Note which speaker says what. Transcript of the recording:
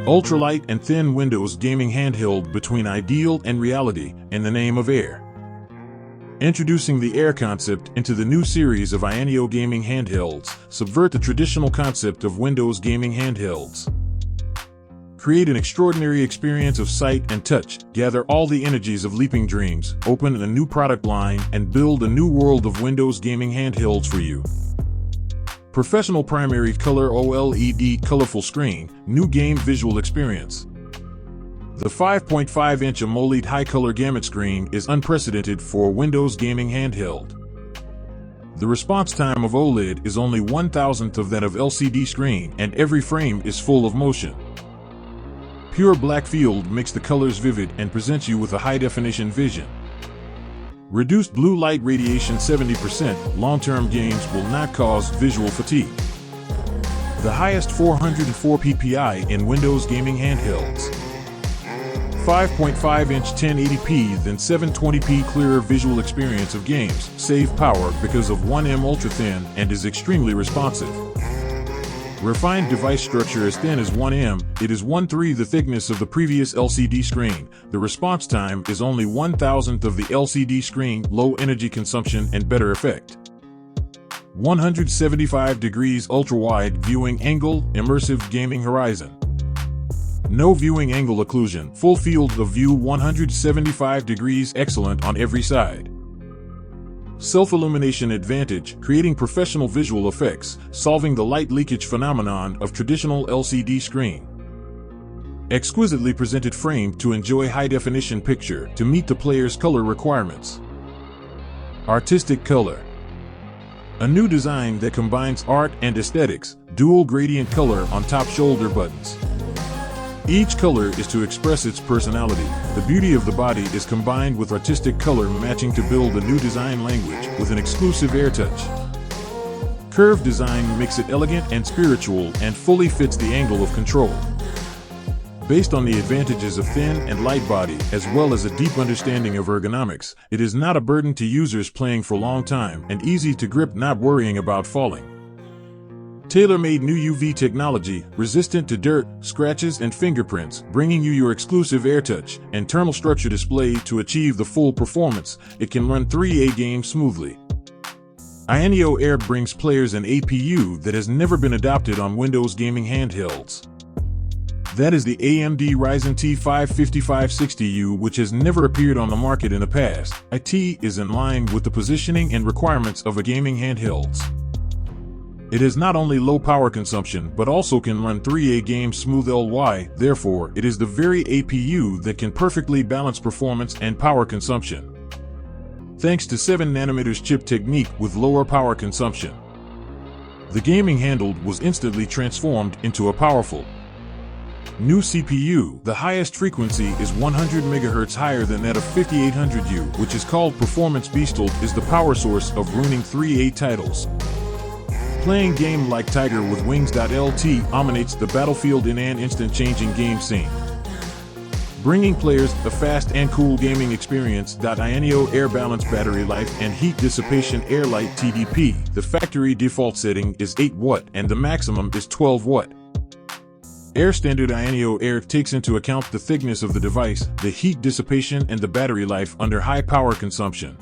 Speaker 1: Ultralight and thin Windows gaming handheld between ideal and reality, in the name of Air. Introducing the Air concept into the new series of ayaneo gaming handhelds, subvert the traditional concept of Windows gaming handhelds. Create an extraordinary experience of sight and touch, gather all the energies of leaping dreams, open a new product line, and build a new world of Windows gaming handhelds for you. Professional primary color OLED colorful screen, new game visual experience. The 5.5-inch AMOLED high-color gamut screen is unprecedented for a Windows gaming handheld. The response time of OLED is only 1/1000th of that of LCD screen, and every frame is full of motion. Pure black field makes the colors vivid and presents you with a high-definition vision. Reduced blue light radiation 70%, long-term games will not cause visual fatigue. The highest 404 ppi in Windows gaming handhelds. 5.5-inch 1080p then 720p clearer visual experience of games, save power because of 1M ultra thin and is extremely responsive. Refined device structure as thin as 1M, it is 1/3 the thickness of the previous LCD screen. The response time is only 1/1000th of the LCD screen, low energy consumption and better effect. 175 degrees ultra-wide viewing angle, immersive gaming horizon. No viewing angle occlusion, full field of view 175 degrees excellent on every side. Self-illumination advantage, creating professional visual effects, solving the light leakage phenomenon of traditional LCD screen. Exquisitely presented frame to enjoy high-definition picture to meet the player's color requirements. Artistic color. A new design that combines art and aesthetics, dual gradient color on top shoulder buttons. Each color is to express its personality. The beauty of the body is combined with artistic color matching to build a new design language with an exclusive air touch. Curved design makes it elegant and spiritual and fully fits the angle of control. Based on the advantages of thin and light body as well as a deep understanding of ergonomics, it is not a burden to users playing for a long time and easy to grip, not worrying about falling. Tailor-made new UV technology, resistant to dirt, scratches and fingerprints, bringing you your exclusive AirTouch and thermal structure display to achieve the full performance. It can run 3A games smoothly. Ayaneo Air brings players an APU that has never been adopted on Windows gaming handhelds. That is the AMD Ryzen T5 5560U, which has never appeared on the market in the past. IT is in line with the positioning and requirements of a gaming handhelds. It has not only low power consumption but also can run 3A games smooth LY, therefore it is the very APU that can perfectly balance performance and power consumption. Thanks to 7nm chip technique with lower power consumption. The gaming handheld was instantly transformed into a powerful new CPU. The highest frequency is 100 MHz higher than that of 5800U, which is called Performance Beastal, is the power source of running 3A titles. Playing game like Tiger with Wings.lt dominates the battlefield in an instant changing game scene. Bringing players a fast and cool gaming experience. Ayaneo Air Balance Battery Life and Heat Dissipation Air Light TDP. The factory default setting is 8 watt and the maximum is 12 watt. Air Standard Ayaneo Air takes into account the thickness of the device, the heat dissipation and the battery life under high power consumption.